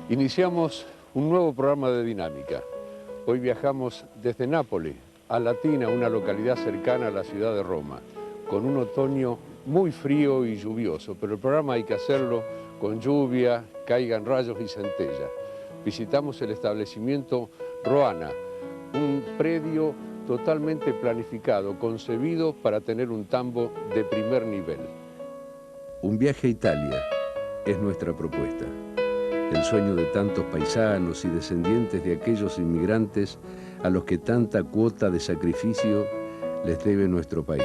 Iniciamos un nuevo programa de Dinámica. Hoy viajamos desde Nápoles a Latina, una localidad cercana a la ciudad de Roma, con un otoño muy frío y lluvioso, pero el programa hay que hacerlo con lluvia, caigan rayos y centellas. Visitamos el establecimiento Roana, un predio totalmente planificado, concebido para tener un tambo de primer nivel. Un viaje a Italia es nuestra propuesta. El sueño de tantos paisanos y descendientes de aquellos inmigrantes a los que tanta cuota de sacrificio les debe nuestro país.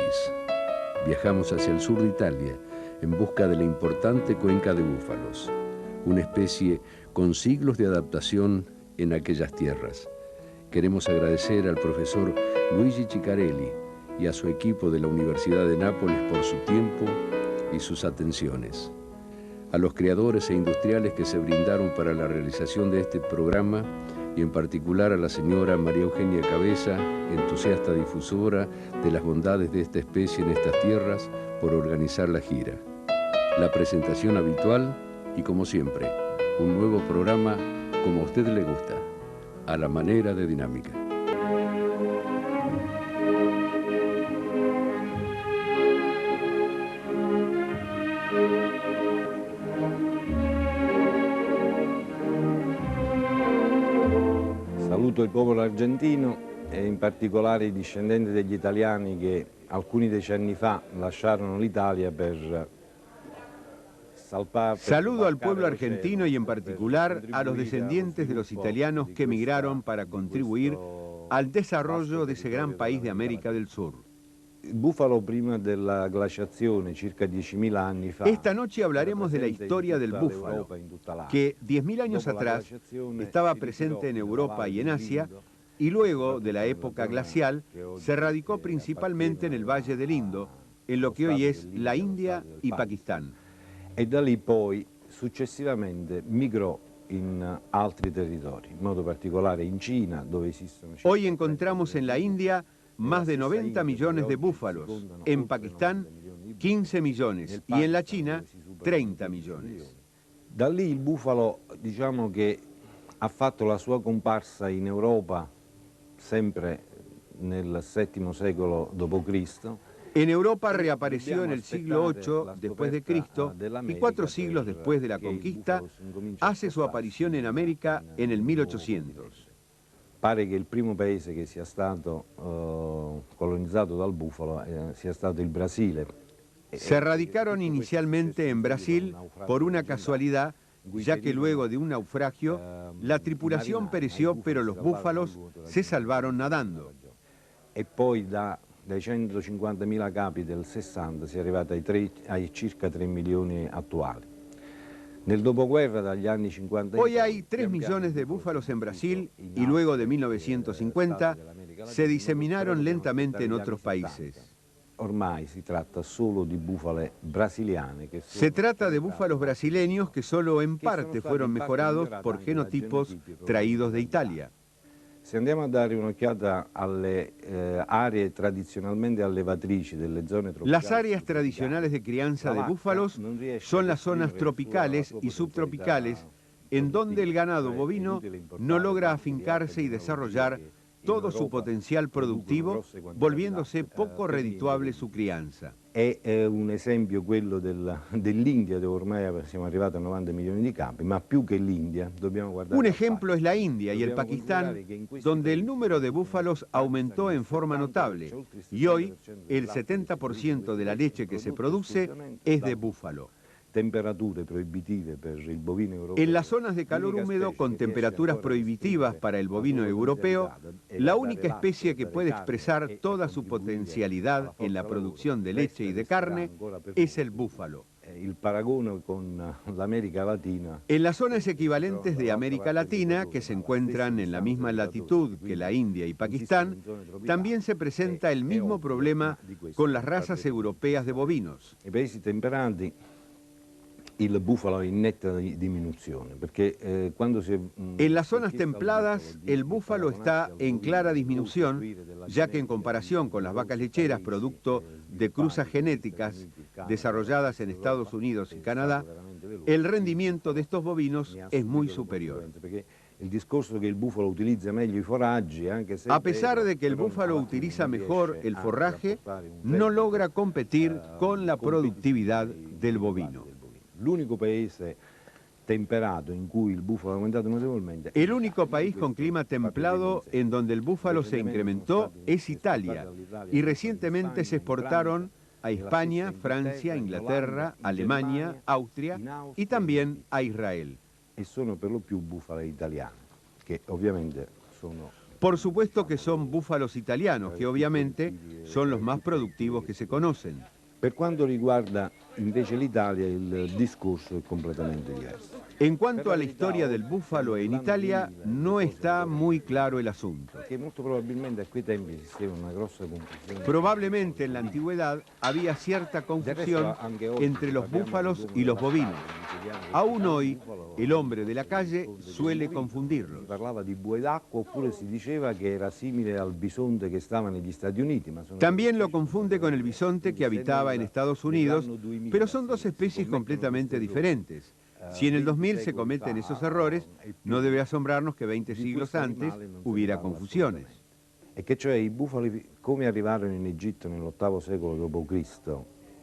Viajamos hacia el sur de Italia en busca de la importante cuenca de búfalos, una especie con siglos de adaptación en aquellas tierras. Queremos agradecer al profesor Luigi Ciccarelli y a su equipo de la Universidad de Nápoles por su tiempo y sus atenciones. A los creadores e industriales que se brindaron para la realización de este programa y en particular a la señora María Eugenia Cabeza, entusiasta difusora de las bondades de esta especie en estas tierras, por organizar la gira. La presentación habitual y, como siempre, un nuevo programa como a usted le gusta, a la manera de Dinámica. Saluto il popolo argentino e in particolare i discendenti degli italiani che alcuni decenni fa lasciarono l'Italia per salpare. Saludo al pueblo argentino y en particular a los descendientes de los italianos que emigraron para contribuir al desarrollo de ese gran país de América del Sur. Il bufalo prima della glaciazione, circa 10.000 anni fa. Esta noche hablaremos de la historia del búfalo, que 10.000 años atrás estaba presente en Europa y en Asia, y luego de la época glacial se radicó principalmente en el Valle del Indo, en lo que hoy es la India y Pakistán. E da lì poi successivamente migrò in altri territori, in modo particolare in Cina, dove esistono. Hoy encontramos en la India más de 90 millones de búfalos, en Pakistán 15 millones y en la China 30 millones. Da lì il bufalo, diciamo che ha fatto la sua comparsa in Europa sempre nel VII secolo d.C. En Europa reapareció en el siglo VIII después de Cristo y 4 siglos después de la conquista hace su aparición en América en el 1800. Pare che il primo paese che sia stato colonizzato dal bufalo sia stato il Brasile. Se radicaron inicialmente en Brasil por una casualidad, ya que luego de un naufragio, la tripulación pereció, pero los búfalos se salvaron nadando. E poi dai 150.000 capi del 60 si è arrivati ai circa 3 milioni attuali. Nel dopoguerra, dagli anni 50... Hoy hay 3 millones de búfalos en Brasil y luego de 1950 se diseminaron lentamente en otros países. Ormai si tratta solo di bufale brasiliane. Se trata de búfalos brasileños que solo en parte fueron mejorados por genotipos traídos de Italia. Se andiamo a dare un'occhiata alle aree tradizionalmente allevatrici delle zone tropicali... Las áreas tradicionales de crianza de búfalos son las zonas tropicales y subtropicales en donde el ganado bovino no logra afincarse y desarrollar todo su potencial productivo, volviéndose poco redituable su crianza. È un esempio quello dell'India, dove ormai siamo arrivati a 90 milioni di capi, ma più che l'India dobbiamo guardare... Un ejemplo es la India y el Pakistán, donde el número de búfalos aumentó en forma notable, y hoy el 70% de la leche que se produce es de búfalo. Temperature proibitive per il bovino europeo. En las zonas de calor húmedo con temperaturas prohibitivas para el bovino europeo, la única especie que puede expresar toda su potencialidad en la producción de leche y de carne es el búfalo. Il paragone con l'America Latina. En las zonas equivalentes de América Latina, que se encuentran en la misma latitud que la India y Pakistán, también se presenta el mismo problema con las razas europeas de bovinos. I paesi temperati il bufalo è in netta diminuzione, perché quando si... En las zonas templadas, el búfalo está en clara disminución, ya que en comparación con las vacas lecheras, producto de cruzas genéticas desarrolladas en Estados Unidos y Canadá, el rendimiento de estos bovinos es muy superior. A pesar de que el búfalo utiliza mejor el forraje, no logra competir con la productividad del bovino. El único país con clima templado en donde el búfalo se incrementó es Italia, y recientemente se exportaron a España, Francia, Inglaterra, Alemania, Austria y también a Israel. Por supuesto que son búfalos italianos, que obviamente son los más productivos que se conocen. Per quanto riguarda invece l'Italia, il discorso è completamente diverso. En cuanto a la historia del búfalo en Italia, no está muy claro el asunto. Probablemente en la antigüedad había cierta confusión entre los búfalos y los bovinos. Aún hoy, el hombre de la calle suele confundirlos. Parlava di buoi d'acqua oppure si diceva che era simile al bisonte che stava negli Stati Uniti. También lo confunde con el bisonte que habitaba en Estados Unidos, pero son dos especies completamente diferentes. Si en el 2000 se cometen esos errores, no debe asombrarnos que 20 siglos antes hubiera confusiones. E che cioè i bufali, come arrivarono in Egitto nell'8° secolo d.C.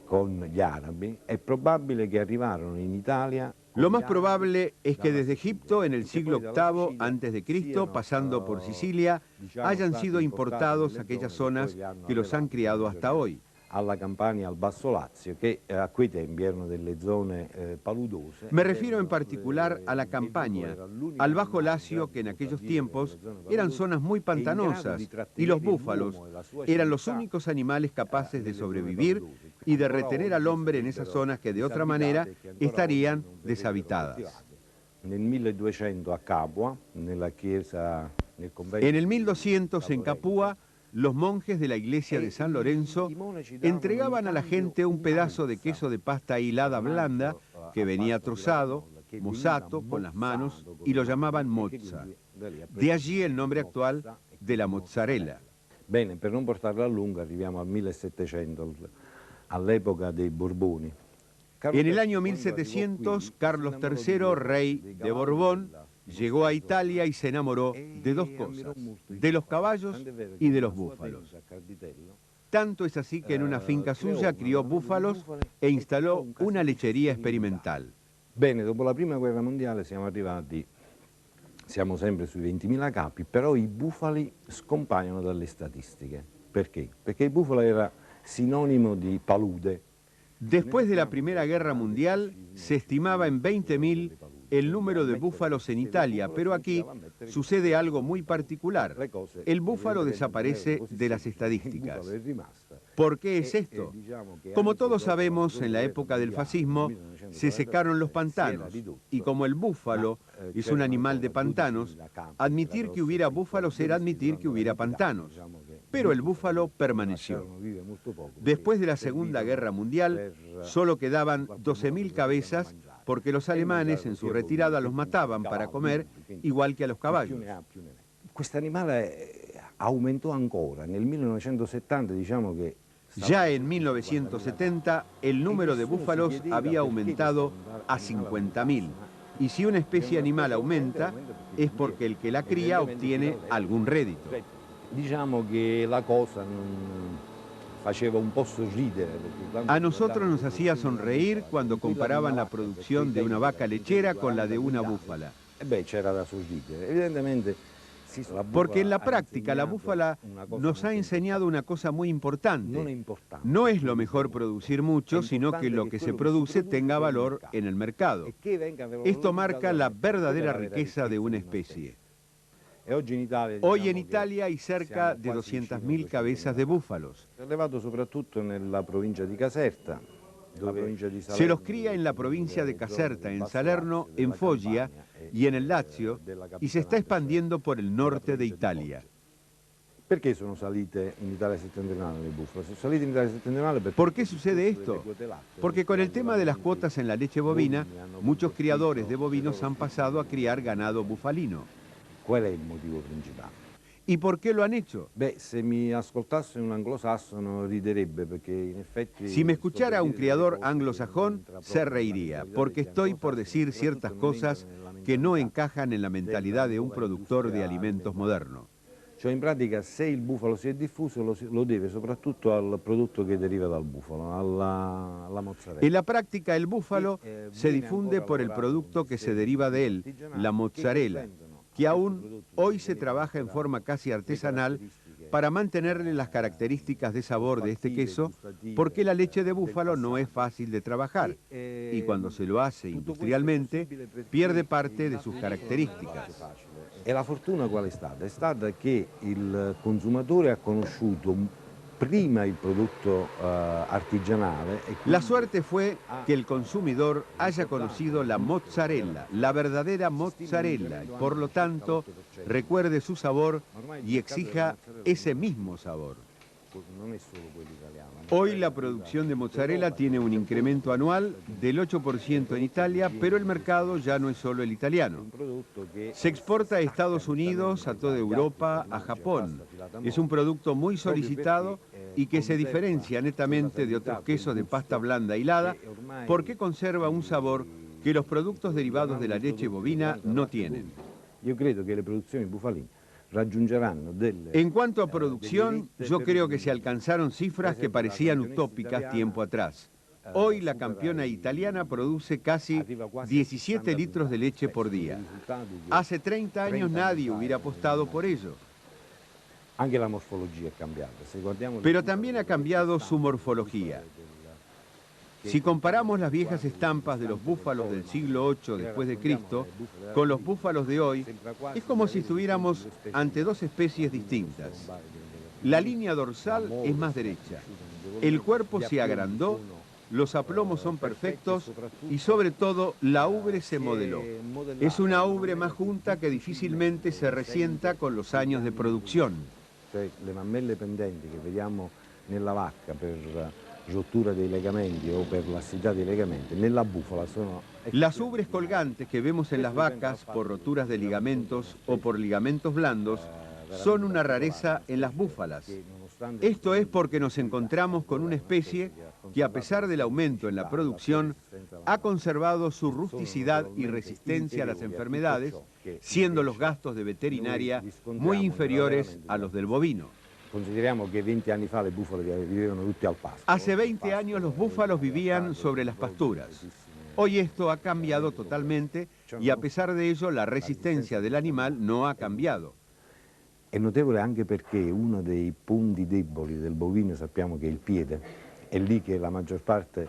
con gli arabi, è probabile che arrivarono in Italia. Lo más probable es que desde Egipto en el siglo VIII a.C., pasando por Sicilia, hayan sido importados a aquellas zonas que los han criado hasta hoy. Alla Campania, al Basso Lazio, che a quei tempi erano delle zone paludose. Me refiero en particular a la Campania, al Bajo Lacio, que en aquellos tiempos eran zonas muy pantanosas, y los búfalos eran los únicos animales capaces de sobrevivir y de retener al hombre en esas zonas que de otra manera estarían deshabitadas. Nel 1200 a Capua, nella chiesa, nel convento. En el 1200 en Capua, los monjes de la iglesia de San Lorenzo entregaban a la gente un pedazo de queso de pasta hilada blanda que venía trozado, mozzato, con las manos, y lo llamaban mozza. De allí el nombre actual de la mozzarella. Bene, per non portarla a lungo arriviamo al 1700, all'epoca dei Borboni. En el año 1700, Carlos III, rey de Borbón, llegó a Italia y se enamoró de dos cosas, de los caballos y de los búfalos. Tanto es así que en una finca suya crió búfalos e instaló una lechería experimental. Bene, dopo la prima guerra mondiale siamo sempre sui 20.000 capi, però i bufali scompaiono dalle statistiche. Perché? Perché il bufalo era sinonimo di palude. Después de la Primera Guerra Mundial, se estimaba en 20.000 el número de búfalos en Italia, pero aquí sucede algo muy particular. El búfalo desaparece de las estadísticas. ¿Por qué es esto? Como todos sabemos, en la época del fascismo se secaron los pantanos, y como el búfalo es un animal de pantanos, admitir que hubiera búfalos era admitir que hubiera pantanos. Pero el búfalo permaneció. Después de la Segunda Guerra Mundial, solo quedaban 12.000 cabezas porque los alemanes en su retirada los mataban para comer, igual que a los caballos. Questo animale aumentò ancora. Nel 1970 diciamo che ya en 1970 el número de búfalos había aumentado a 50.000. Y si una especie animal aumenta, es porque el que la cría obtiene algún rédito. Diciamo che la cosa faceva un po' sorridere. A nosotros nos hacía sonreír cuando comparaban la producción de una vaca lechera con la de una búfala. C'era da sorridere. Evidentemente. Porque en la práctica la búfala nos ha enseñado una cosa muy importante. No es lo mejor producir mucho, sino que lo que se produce tenga valor en el mercado. Esto marca la verdadera riqueza de una especie. Hoy en Italia hay cerca de 200.000 cabezas de búfalos. Se los cría en la provincia de Caserta, en Salerno, en Foggia y en el Lazio, y se está expandiendo por el norte de Italia. ¿Por qué sono salite in Italia settentrionale le búfalas? Sono salite in Italia settentrionale perché... ¿Por qué sucede esto? Porque con el tema de las cuotas en la leche bovina, muchos criadores de bovinos han pasado a criar ganado bufalino. ¿Cuál es el motivo principal? ¿Y por qué lo han hecho? Se mi ascoltasse un anglosassone riderebbe, porque in effetti... Si me escuchara un criador anglosajón, se reiría, porque estoy por decir ciertas cosas que no encajan en la mentalidad de un productor de alimentos moderno. Cioè in pratica se il bufalo si è diffuso lo deve soprattutto al prodotto che deriva dal bufalo, alla mozzarella. En la práctica el búfalo se difunde por el producto que se deriva de él, la mozzarella, que aún hoy se trabaja en forma casi artesanal para mantenerle las características de sabor de este queso, porque la leche de búfalo no es fácil de trabajar y cuando se lo hace industrialmente pierde parte de sus características. E la fortuna qual è stata? È stata che il consumatore ha conosciuto prima il prodotto artigianale. La suerte fue que el consumidor haya conocido la mozzarella, la verdadera mozzarella, y por lo tanto recuerde su sabor y exija ese mismo sabor. Hoy la producción de mozzarella tiene un incremento anual del 8% en Italia, pero el mercado ya no es solo el italiano. Se exporta a Estados Unidos, a toda Europa, a Japón. Es un producto muy solicitado y que se diferencia netamente de otros quesos de pasta blanda hilada porque conserva un sabor que los productos derivados de la leche bovina no tienen. Yo creo que le producciones bufalinas En cuanto a producción, yo creo que se alcanzaron cifras que parecían utópicas tiempo atrás. Hoy la campeona italiana produce casi 17 litros de leche por día. Hace 30 años nadie hubiera apostado por ello. Pero también ha cambiado su morfología. Si comparamos las viejas estampas de los búfalos del siglo VIII después de Cristo con los búfalos de hoy, es como si estuviéramos ante dos especies distintas. La línea dorsal es más derecha, el cuerpo se agrandó, los aplomos son perfectos y sobre todo la ubre se modeló. Es una ubre más junta que difícilmente se resienta con los años de producción. Le mammelle pendenti che vediamo nella vacca per rottura dei legamenti o per lassità dei legamenti, nella búfala sono... Las ubres colgantes que vemos en las vacas por roturas de ligamentos o por ligamentos blandos son una rareza en las búfalas. Esto es porque nos encontramos con una especie que a pesar del aumento en la producción ha conservado su rusticidad y resistencia a las enfermedades, siendo los gastos de veterinaria muy inferiores a los del bovino. Consideriamo che 20 anni fa le bufale vivevano tutti al pasto. Hace 20 años los búfalos vivían sobre las pasturas. Hoy esto ha cambiado totalmente y a pesar de ello la resistencia del animal no ha cambiado. È notevole anche perché uno dei punti deboli del bovino sappiamo che è il piede. È lì che la maggior parte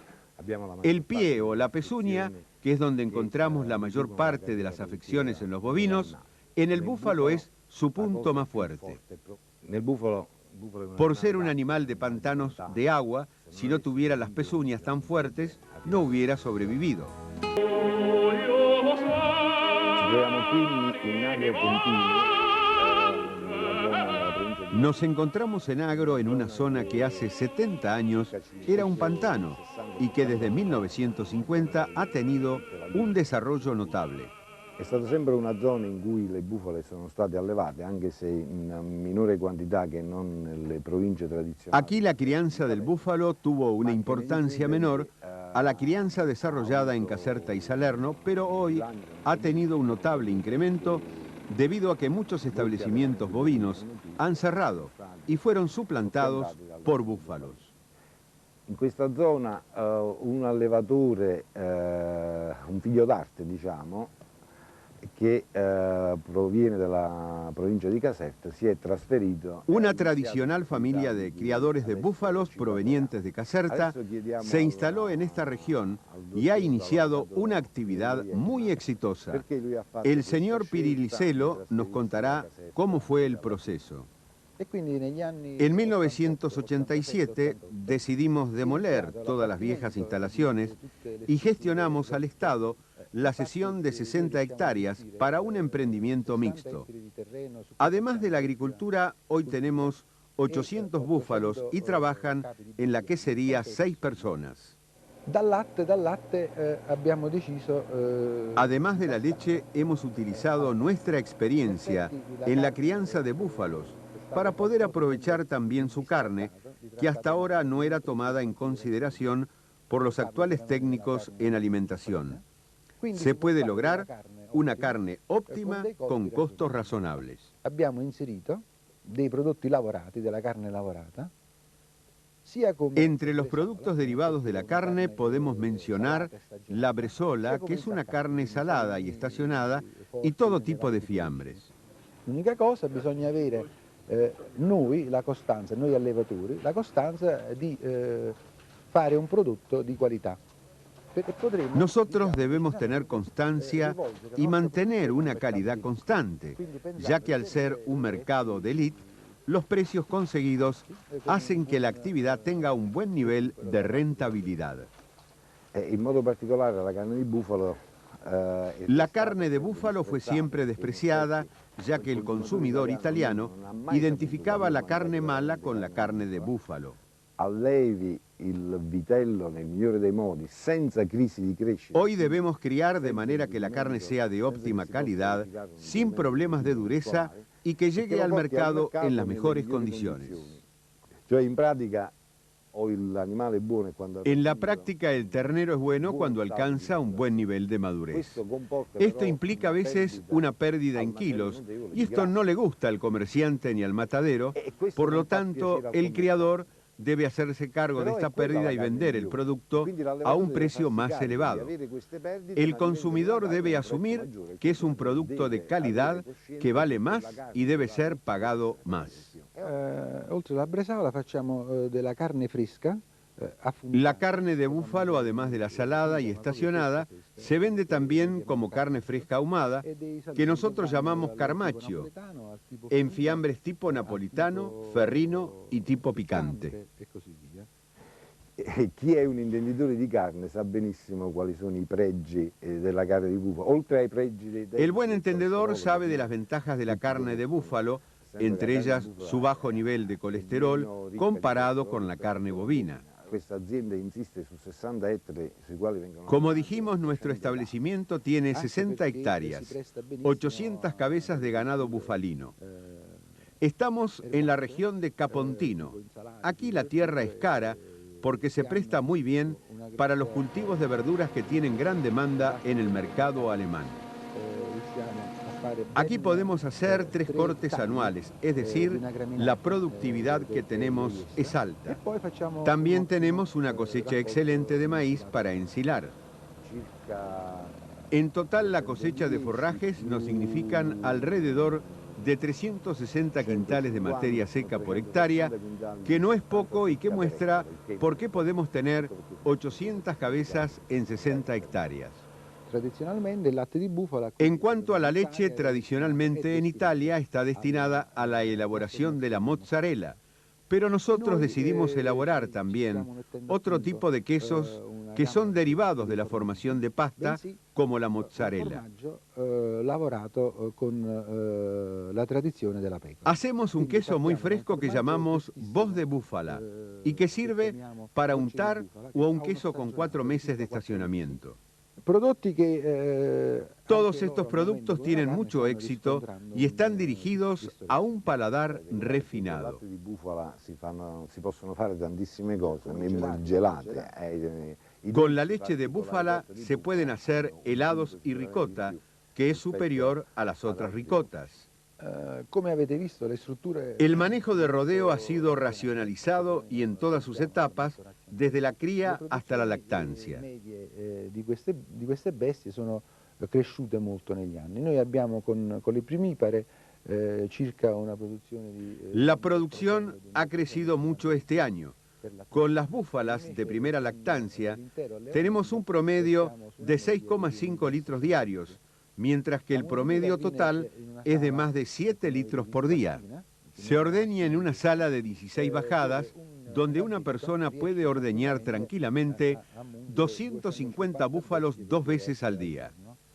El pie o la pezuña, que es donde encontramos la mayor parte de las afecciones en los bovinos, en el búfalo es su punto más fuerte. Por ser un animal de pantanos de agua, si no tuviera las pezuñas tan fuertes, no hubiera sobrevivido. Nos encontramos en Agro, en una zona que hace 70 años era un pantano y que desde 1950 ha tenido un desarrollo notable. È stata sempre una zona in cui le bufale sono state allevate, anche se in minore quantità che non nelle province tradizionali. Aquí la crianza del búfalo tuvo una importancia menor a la crianza desarrollada en Caserta y Salerno, pero hoy ha tenido un notable incremento debido a que muchos establecimientos bovinos han cerrado y fueron suplantados por búfalos. In questa zona un allevatore, un figlio d'arte diciamo, che proviene dalla provincia di Caserta, si è trasferito. Una tradicional familia de criadores de búfalos provenientes de Caserta se instaló en esta región y ha iniciado una actividad muy exitosa. El señor Pirillicelo nos contará cómo fue el proceso. En 1987 decidimos demoler todas las viejas instalaciones y gestionamos al Estado la cesión de 60 hectáreas para un emprendimiento mixto. Además de la agricultura, hoy tenemos 800 búfalos y trabajan en la quesería 6 personas. Además de la leche, hemos utilizado nuestra experiencia en la crianza de búfalos para poder aprovechar también su carne, que hasta ahora no era tomada en consideración por los actuales técnicos en alimentación. Se puede lograr una carne óptima con costos razonables. Abbiamo inserito dei prodotti lavorati, della carne lavorata. Entre los productos derivados de la carne podemos mencionar la bresola, que es una carne salada y estacionada, y todo tipo de fiambres. L'unica cosa, bisogna avere noi allevatori, la costanza di fare un prodotto di qualità. Nosotros debemos tener constancia y mantener una calidad constante, ya que al ser un mercado de élite, los precios conseguidos hacen que la actividad tenga un buen nivel de rentabilidad. En modo particular la carne de búfalo. La carne de búfalo fue siempre despreciada, ya que el consumidor italiano identificaba la carne mala con la carne de búfalo. Allevi il vitello nel migliore dei modi, senza crisi di crescita. Hoy debemos criar de manera que la carne sea de óptima calidad, sin problemas de dureza y que llegue al mercado en las mejores condiciones. En la práctica, el ternero es bueno cuando alcanza un buen nivel de madurez. Esto implica a veces una pérdida en kilos, y esto no le gusta al comerciante ni al matadero, por lo tanto, el criador debe hacerse cargo de esta pérdida y vender el producto a un precio más elevado. El consumidor debe asumir que es un producto de calidad que vale más y debe ser pagado más. Oltre alla bresaola facciamo della carne fresca. La carne de búfalo, además de la salada y estacionada, se vende también como carne fresca ahumada, que nosotros llamamos carpaccio, en fiambres tipo napolitano, ferrino y tipo picante. Chi è un intenditore di carne sa benissimo quali sono i pregi della carne di búfalo. Oltre ai pregi El buen entendedor sabe de las ventajas de la carne de búfalo, entre ellas su bajo nivel de colesterol comparado con la carne bovina. Como dijimos, nuestro establecimiento tiene 60 hectáreas, 800 cabezas de ganado bufalino. Estamos en la región de Capontino. Aquí la tierra es cara porque se presta muy bien para los cultivos de verduras que tienen gran demanda en el mercado alemán. Aquí podemos hacer 3 cortes anuales, es decir, la productividad que tenemos es alta. También tenemos una cosecha excelente de maíz para ensilar. En total, la cosecha de forrajes nos significan alrededor de 360 quintales de materia seca por hectárea, que no es poco y que muestra por qué podemos tener 800 cabezas en 60 hectáreas. En cuanto a la leche, tradicionalmente en Italia está destinada a la elaboración de la mozzarella, pero nosotros decidimos elaborar también otro tipo de quesos que son derivados de la formación de pasta, como la mozzarella. Hacemos un queso muy fresco que llamamos voz de búfala y que sirve para untar o a un queso con 4 meses de estacionamiento. Todos estos productos tienen mucho éxito y están dirigidos a un paladar refinado. Con la leche de búfala se pueden hacer helados y ricota, que es superior a las otras ricotas. El manejo de rodeo ha sido racionalizado y en todas sus etapas, desde la cría hasta la lactancia. Di queste bestie sono cresciute molto negli anni. Noi abbiamo con le primipare circa una produzione di... La producción ha crecido mucho este año. Con las búfalas de primera lactancia tenemos un promedio de 6,5 litros diarios, mientras que el promedio total es de más de 7 litros por día. Se ordeña en una sala de 16 bajadas, donde una persona puede ordeñar tranquilamente 250 búfalos 2 veces al día.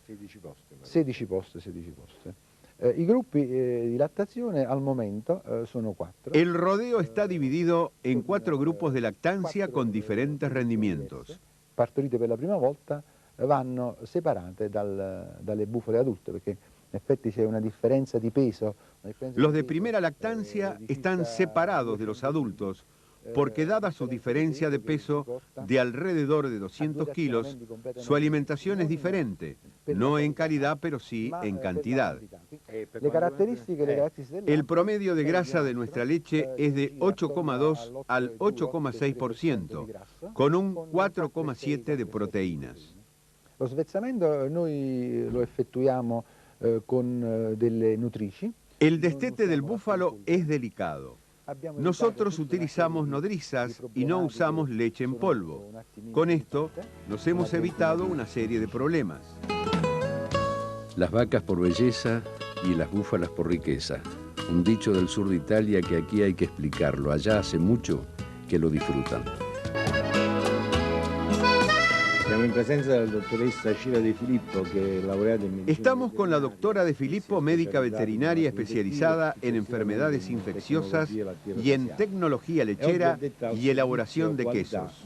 16 poste. I gruppi di lattazione al momento sono 4. El rodeo está dividido en 4 grupos de lactancia con diferentes rendimientos. partorite per la prima volta vanno separate dalle bufale adulte, perché in effetti c'è una differenza di peso. Los de primera lactancia están separados de los adultos, porque dada su diferencia de peso de alrededor de 200 kilos, su alimentación es diferente, no en calidad, pero sí en cantidad. El promedio de grasa de nuestra leche es de 8,2 al 8,6%, con un 4,7 de proteínas. Lo svezzamento noi lo effettuiamo con delle nutrici. El destete del búfalo es delicado. Nosotros utilizamos nodrizas y no usamos leche en polvo. Con esto nos hemos evitado una serie de problemas. Las vacas por belleza y las búfalas por riqueza. Un dicho del sur de Italia que aquí hay que explicarlo. Allá hace mucho que lo disfrutan. Siamo in presenza della dottoressa Cira De Filippo, que es laureata en medicina. Estamos con la doctora De Filippo, médica veterinaria especializada en enfermedades infecciosas y en tecnología lechera y elaboración de quesos.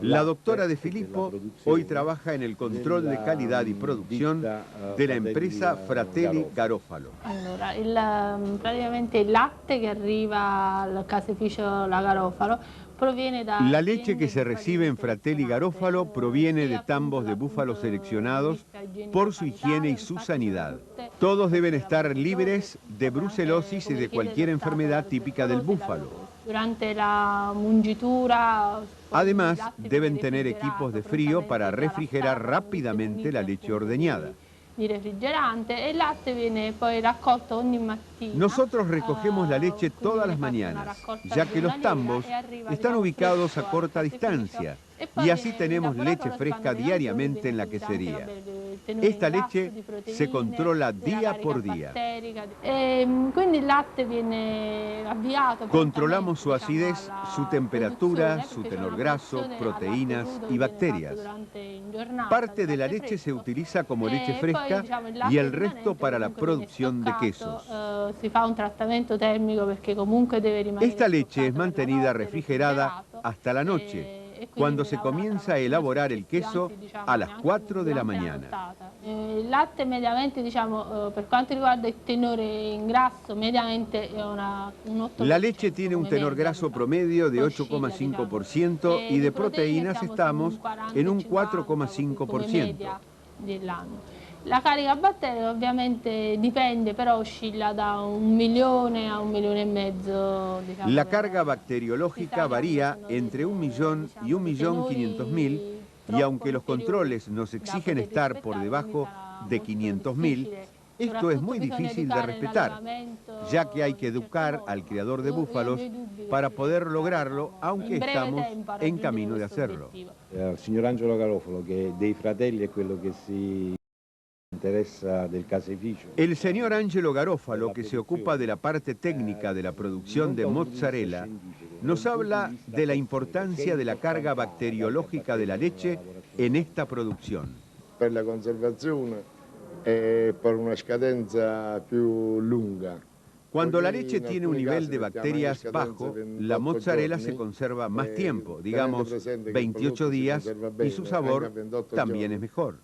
La doctora De Filippo hoy trabaja en el control de calidad y producción de la empresa Fratelli Garofalo. Allora, praticamente il latte che arriva al caseificio La Garofalo proviene da... La leche que se recibe en Fratelli Garofalo proviene de tambos de búfalos seleccionados por su higiene y su sanidad. Todos deben estar libres de brucelosis y de cualquier enfermedad típica del búfalo. Durante la mungitura... Además, deben tener equipos de frío para refrigerar rápidamente la leche ordeñada. Di refrigerante e il latte viene poi raccolto ogni mattina. Nosotros recogemos la leche todas las mañanas, ya que los tambos están ubicados a corta distancia y así tenemos leche fresca diariamente en la quesería. Esta leche se controla día por día. Quindi il latte viene avviato. Controlamos su acidez, su temperatura, su tenor graso, proteínas y bacterias. Parte de la leche se utiliza como leche fresca y el resto para la producción de quesos. Esta leche es mantenida refrigerada hasta la noche, cuando se comienza a elaborar el queso a las 4 de la mañana. Il latte mediamente, per quanto riguarda il tenore in grasso, mediamente è un 8%. La leche tiene un tenor graso promedio de 8,5% y de proteínas estamos en un 4,5%. La carica batterica ovviamente dipende, però oscilla da 1 milione a 1,5 milioni. La carga bacteriológica varía entre 1 millón y 1.500.000, y aunque los controles nos exigen estar por debajo de 500.000, esto es muy difícil de respetar, ya que hay que educar al criador de búfalos para poder lograrlo, aunque estamos en camino de hacerlo. El signor Angelo Garofalo, que dei Fratelli è quello che si interesa del caseificio. El señor Angelo Garofalo, que se ocupa de la parte técnica de la producción de mozzarella, nos habla de la importancia de la carga bacteriológica de la leche en esta producción. Per la conservazione e per una scadenza più lunga. Cuando la leche tiene un nivel de bacterias bajo, la mozzarella se conserva más tiempo, digamos 28 días, y su sabor también es mejor.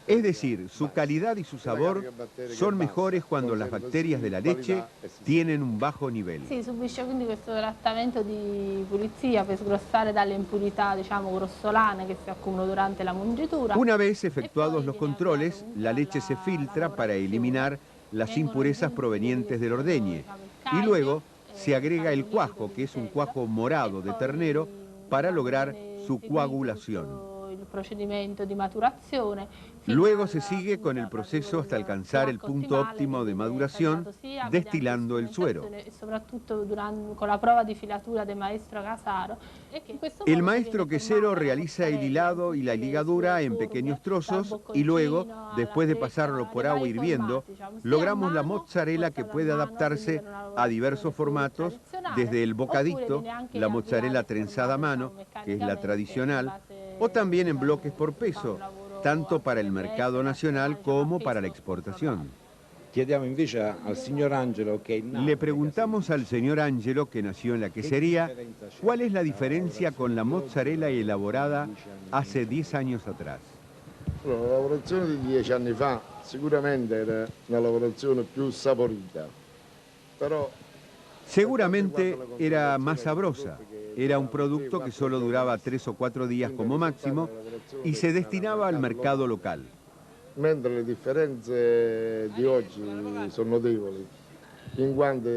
Es decir, su calidad y su sabor son mejores cuando las bacterias de la leche tienen un bajo nivel. Sì, subisce quindi questo trattamento di pulizia per sgrossare dalle impurità, grossolane che si accumulano durante la mungitura. Una vez efectuados los controles, la leche se filtra para eliminar las impurezas provenientes del ordeñe y luego se agrega el cuajo, que es un cuajo morado de ternero, para lograr su coagulación. Procedimento di maturazione. Luego se sigue con el proceso hasta alcanzar el punto óptimo de maduración, destilando el suero. Con la prueba di filatura del maestro Casaro. El maestro quesero realiza el hilado y la ligadura en pequeños trozos y luego, después de pasarlo por agua hirviendo, logramos la mozzarella que puede adaptarse a diversos formatos, desde el bocadito, la mozzarella trenzada a mano, que es la tradicional, o también en bloques por peso, tanto para el mercado nacional como para la exportación. Le preguntamos al señor Angelo, que nació en la quesería, cuál es la differenza con la mozzarella elaborada hace 10 años atrás. La lavorazione di 10 anni fa sicuramente era una lavorazione più saporita, però seguramente era más sabrosa. Era un producto que solo duraba 3 o 4 días como máximo y se destinaba al mercado local. Mentre le differenze di oggi sono notevoli, in quanto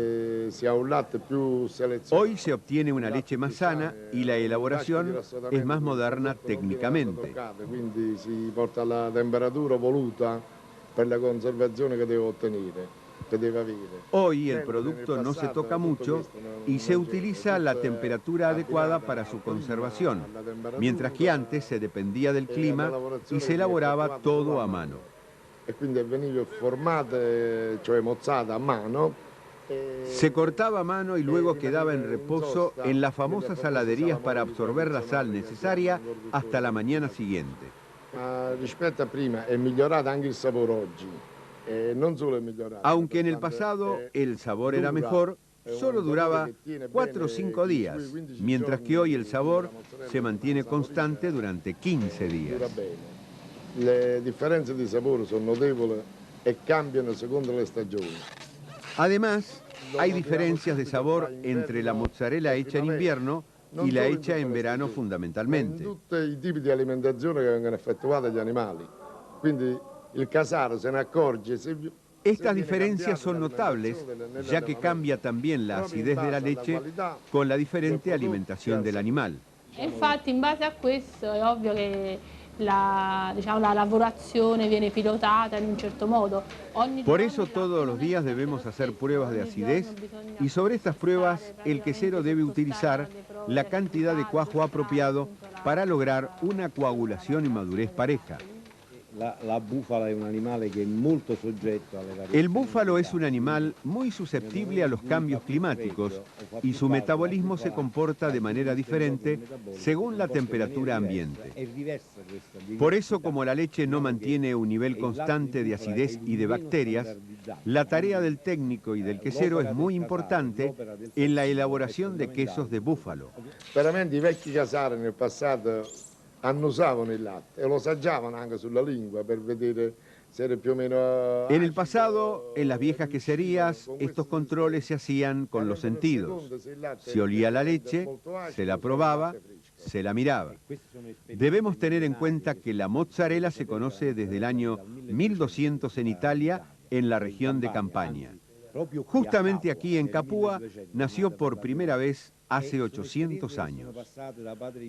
si ha un latte più selezionato. Hoy se obtiene una leche más sana y la elaboración es más moderna técnicamente. Quindi si porta la temperatura voluta per la conservazione che deve ottenere. Hoy el producto no se toca mucho y se utiliza la temperatura adecuada para su conservación, mientras que antes se dependía del clima y se elaboraba todo a mano. E quindi veniva formata, cioè mozzata a mano. Se cortaba a mano y luego quedaba en reposo en las famosas saladerías para absorber la sal necesaria hasta la mañana siguiente. Rispetto a prima è migliorato anche il sapore oggi. Aunque en el pasado el sabor era mejor, solo duraba 4 o 5 días, mientras que hoy el sabor se mantiene constante durante 15 días. Le differenze di sapore sono notevoli e cambiano secondo le stagioni. Además, hay diferencias de sabor entre la mozzarella hecha en invierno y la hecha en verano fundamentalmente. Tutti i tipi di alimentazione che vengono effettuati agli animali. Quindi el casaro se ne accorge. Estas diferencias son notables, ya que cambia también la acidez de la leche con la diferente alimentación del animal. Infatti, in base a questo è ovvio che la lavorazione viene pilotata in un certo modo. Por eso todos los días debemos hacer pruebas de acidez y sobre estas pruebas el quesero debe utilizar la cantidad de cuajo apropiado para lograr una coagulación y madurez pareja. El búfalo es un animal muy susceptible a los cambios climáticos y su metabolismo se comporta de manera diferente según la temperatura ambiente. Por eso, como la leche no mantiene un nivel constante de acidez y de bacterias, la tarea del técnico y del quesero es muy importante en la elaboración de quesos de búfalo. Veramente i vecchi casari nel passato annusavano il latte e lo assaggiavano anche sulla lingua per vedere se era più o meno. En el pasado, en las viejas queserías, estos controles se hacían con los sentidos. Se olía la leche, se la probaba, se la miraba. Debemos tener en cuenta que la mozzarella se conoce desde el año 1200 en Italia, en la región de Campania. Justamente aquí en Capua nació por primera vez hace 800 años.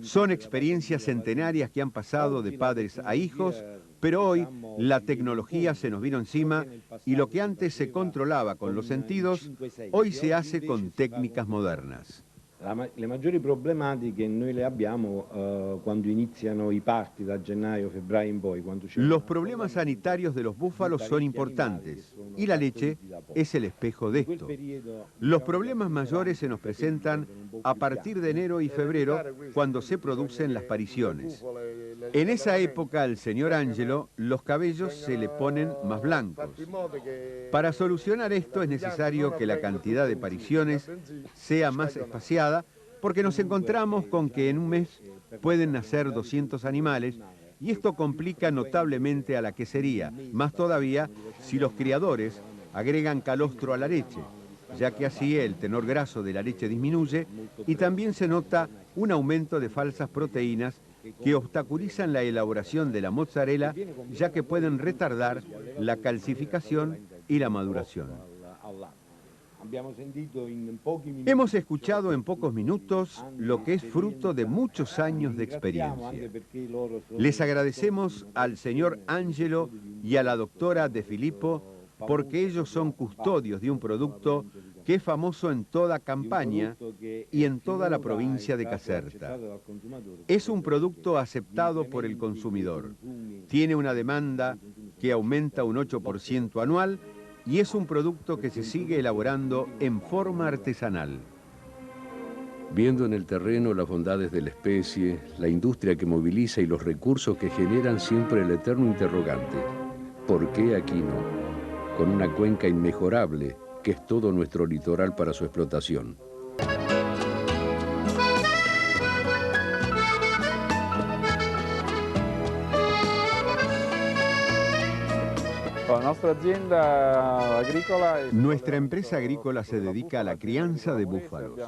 Son experiencias centenarias que han pasado de padres a hijos, pero hoy la tecnología se nos vino encima y lo que antes se controlaba con los sentidos, hoy se hace con técnicas modernas. Le maggiori problematiche noi le abbiamo quando iniziano i parti da gennaio, febbraio in poi. Los problemas sanitarios de los búfalos son importantes y la leche es el espejo de esto. Los problemas mayores se nos presentan a partir de enero y febrero cuando se producen las pariciones. En esa época al señor Angelo los cabellos se le ponen más blancos. Para solucionar esto es necesario que la cantidad de pariciones sea más espaciada, porque nos encontramos con que en un mes pueden nacer 200 animales y esto complica notablemente a la quesería, más todavía si los criadores agregan calostro a la leche, ya que así el tenor graso de la leche disminuye y también se nota un aumento de falsas proteínas que obstaculizan la elaboración de la mozzarella, ya que pueden retardar la calcificación y la maduración. Hemos escuchado en pocos minutos lo que es fruto de muchos años de experiencia. Les agradecemos al señor Angelo y a la doctora De Filippo porque ellos son custodios de un producto que es famoso en toda Campania y en toda la provincia de Caserta. Es un producto aceptado por el consumidor. Tiene una demanda que aumenta un 8% anual y es un producto que se sigue elaborando en forma artesanal. Viendo en el terreno las bondades de la especie, la industria que moviliza y los recursos que generan, siempre el eterno interrogante: ¿por qué aquí no? con una cuenca inmejorable que es todo nuestro litoral para su explotación. Nuestra empresa agrícola se dedica a la crianza de búfalos.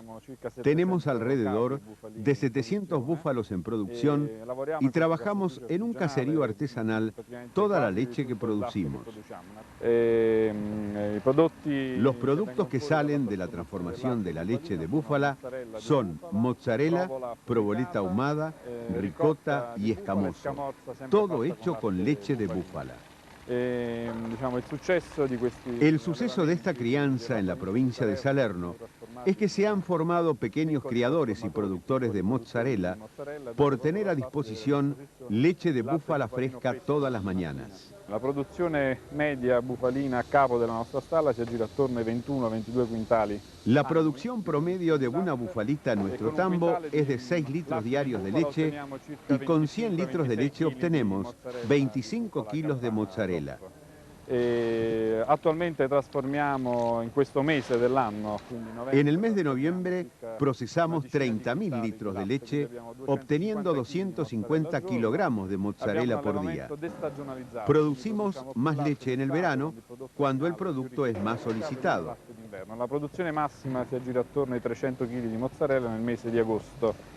Tenemos alrededor de 700 búfalos en producción y trabajamos en un caserío artesanal toda la leche que producimos. Los productos que salen de la transformación de la leche de búfala son mozzarella, provoleta ahumada, ricota y escamoso, todo hecho con leche de búfala. El suceso de esta crianza en la provincia de Salerno es que se han formado pequeños criadores y productores de mozzarella por tener a disposición leche de búfala fresca todas las mañanas. La produzione media bufalina a capo della nostra stalla si aggira attorno ai 21-22 quintali. La producción promedio de una bufalita en nuestro tambo es de 6 litros diarios de leche y con 100 litros de leche obtenemos 25 kilos de mozzarella. Attualmente trasformiamo in questo mese dell'anno. En el mes de noviembre procesamos 30.000 litros de leche, obteniendo 250 kilogramos de mozzarella por día. Producimos más leche en el verano, cuando el producto es más solicitado. La produzione massima si aggira attorno ai 300 kg di mozzarella nel mese di agosto.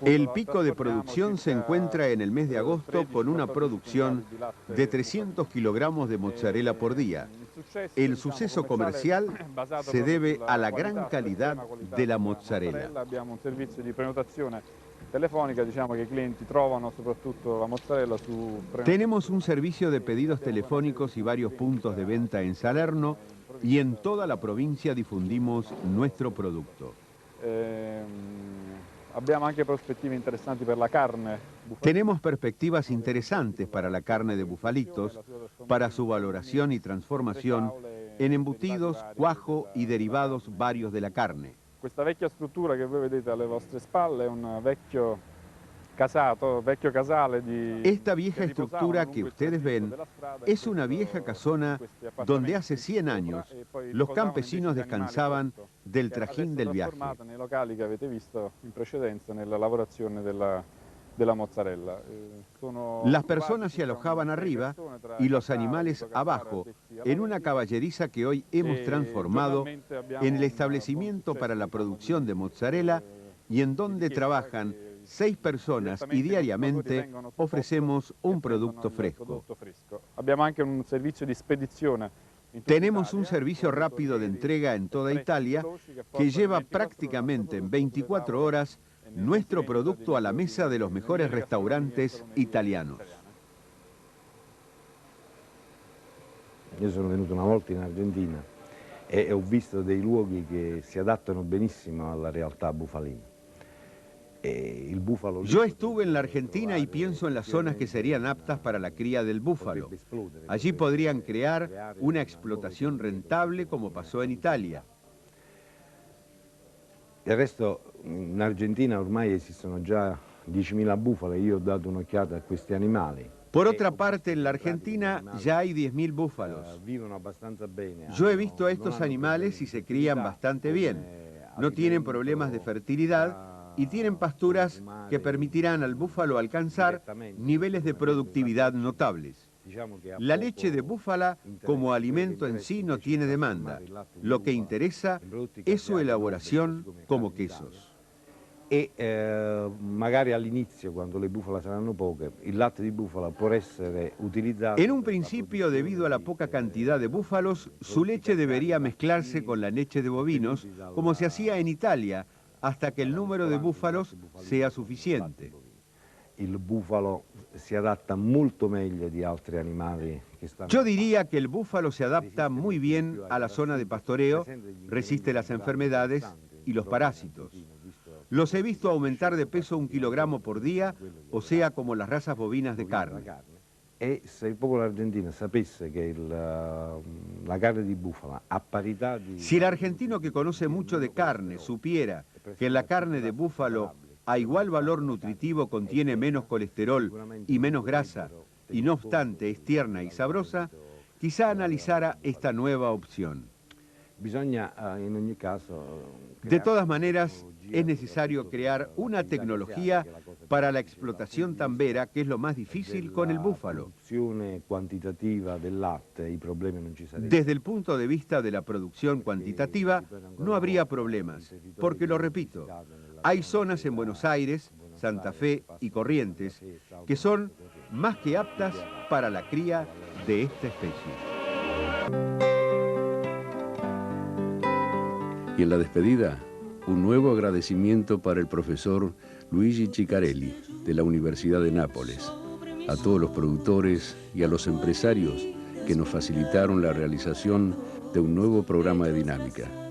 El pico de producción se encuentra en el mes de agosto con una producción de 300 kilogramos de mozzarella por día. El suceso comercial se debe a la gran calidad de la mozzarella. Abbiamo un servizio di prenotazione telefonica, diciamo che i clienti trovano soprattutto la mozzarella su... Tenemos un servicio de pedidos telefónicos y varios puntos de venta en Salerno y en toda la provincia difundimos nuestro producto. Abbiamo anche prospettive interessanti per la carne. Tenemos perspectivas interesantes para la carne de bufalitos, para su valoración y transformación en embutidos, cuajo y derivados varios de la carne. Questa vecchia struttura che voi vedete alle vostre spalle è un vecchio casale di... Esta vieja estructura que ustedes ven es una vieja casona donde hace 100 años los campesinos descansaban del trajín del viaje. Nei locali che avete visto in precedenza nella lavorazione della mozzarella. Las personas se alojaban arriba y los animales abajo, en una caballeriza que hoy hemos transformado en el establecimiento para la producción de mozzarella y en donde trabajan 6 personas y diariamente ofrecemos un producto fresco. Tenemos un servicio rápido de entrega en toda Italia que lleva prácticamente en 24 horas nuestro producto a la mesa de los mejores restaurantes italianos. Io sono venuto una volta in Argentina e ho visto dei luoghi che si adattano benissimo alla realtà bufalina. Yo estuve en la Argentina y pienso en las zonas que serían aptas para la cría del búfalo. Allí podrían crear una explotación rentable como pasó en Italia. Del resto in Argentina ormai esistono già 10.000 bufale, io ho dato un'occhiata a questi animali. Por otra parte, en la Argentina ya hay 10.000 búfalos. Yo he visto a estos animales y se crían bastante bien. No tienen problemas de fertilidad y tienen pasturas que permitirán al búfalo alcanzar niveles de productividad notables. La leche de búfala como alimento en sí no tiene demanda. Lo que interesa es su elaboración como quesos. Magari all'inizio, quando le bufale saranno poche, il latte di bufala può essere utilizzato. En un principio, debido a la poca cantidad de búfalos, su leche debería mezclarse con la leche de bovinos, como se hacía en Italia, hasta que el número de búfalos sea suficiente. Il bufalo si adatta molto meglio di altri animali che stanno... Yo diría que el búfalo se adapta muy bien a la zona de pastoreo, resiste las enfermedades y los parásitos. Los he visto aumentar de peso 1 kilogramo por día, o sea, como las razas bovinas de carne. E se il popolo argentino sapesse che la carne di bufala a parità di... Si el argentino que conoce mucho de carne supiera que la carne de búfalo a igual valor nutritivo contiene menos colesterol y menos grasa, y no obstante es tierna y sabrosa, quizá analizara esta nueva opción. De todas maneras, es necesario crear una tecnología para la explotación tambera, que es lo más difícil con el búfalo. Desde el punto de vista de la producción cuantitativa, no habría problemas, porque lo repito, hay zonas en Buenos Aires, Santa Fe y Corrientes que son más que aptas para la cría de esta especie. Y en la despedida, un nuevo agradecimiento para el profesor Luigi Ciccarelli, de la Universidad de Nápoles, a todos los productores y a los empresarios que nos facilitaron la realización de un nuevo programa de dinámica.